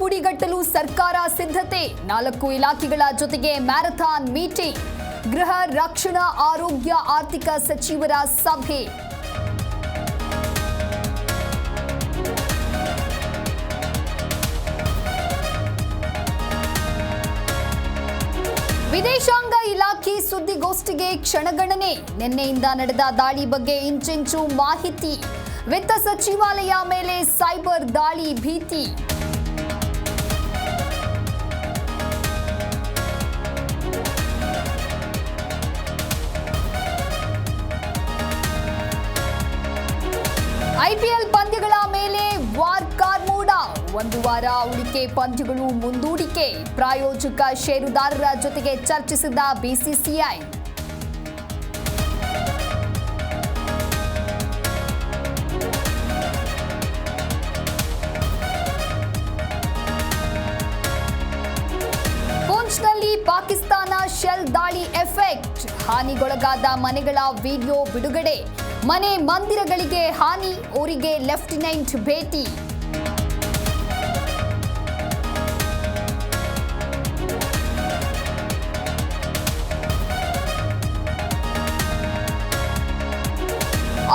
ಪುಡಿಗಟ್ಟಲು ಸರ್ಕಾರ ಸಿದ್ಧತೆ 4 ಇಲಾಖೆಗಳ ಜೊತೆಗೆ ಮ್ಯಾರಥಾನ್ ಮೀಟಿಂಗ್ ಗೃಹ ರಕ್ಷಣಾ ಆರೋಗ್ಯ ಆರ್ಥಿಕ ಸಚಿವರ ಸಭೆ ವಿದೇಶಾಂಗ ಇಲಾಖೆ ಸುದ್ದಿಗೋಷ್ಠಿಗೆ ಕ್ಷಣಗಣನೆ ನಿನ್ನೆಯಿಂದ ನಡೆದ ದಾಳಿ ಬಗ್ಗೆ ಇಂಚಿಂಚು ಮಾಹಿತಿ ವಿತ್ತ ಸಚಿವಾಲಯ ಮೇಲೆ ಸೈಬರ್ ದಾಳಿ ಭೀತಿ ಐಪಿಎಲ್ ಪಂದ್ಯಗಳ ಮೇಲೆ ವಾರ್ ಕಾರ್ಮೋಡ ಒಂದು ವಾರ ಉಳಿಕೆ ಪಂದ್ಯಗಳು ಮುಂದೂಡಿಕೆ ಪ್ರಾಯೋಜಕ ಷೇರುದಾರರ ಜೊತೆಗೆ ಚರ್ಚಿಸಿದ ಬಿಸಿಸಿಐ ಪೂಂಚ್ನಲ್ಲಿ ಪಾಕಿಸ್ತಾನ ಶೆಲ್ ದಾಳಿ ಎಫೆಕ್ಟ್ ಹಾನಿಗೊಳಗಾದ ಮನೆಗಳ ವಿಡಿಯೋ ಬಿಡುಗಡೆ ಮನೆ ಮಂದಿರಗಳಿಗೆ ಹಾನಿ ಊರಿಗೆ ಲೆಫ್ಟಿನೆಂಟ್ ಭೇಟಿ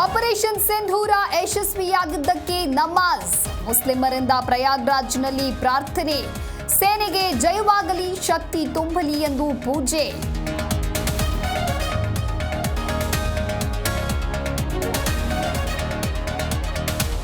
ಆಪರೇಷನ್ ಸಿಂಧೂರ ಯಶಸ್ವಿಯಾಗಿದ್ದಕ್ಕೆ ನಮಾಜ್ ಮುಸ್ಲಿಮರಿಂದ ಪ್ರಯಾಗ್ರಾಜ್ನಲ್ಲಿ ಪ್ರಾರ್ಥನೆ ಸೇನೆಗೆ ಜಯವಾಗಲಿ ಶಕ್ತಿ ತುಂಬಲಿ ಎಂದು ಪೂಜೆ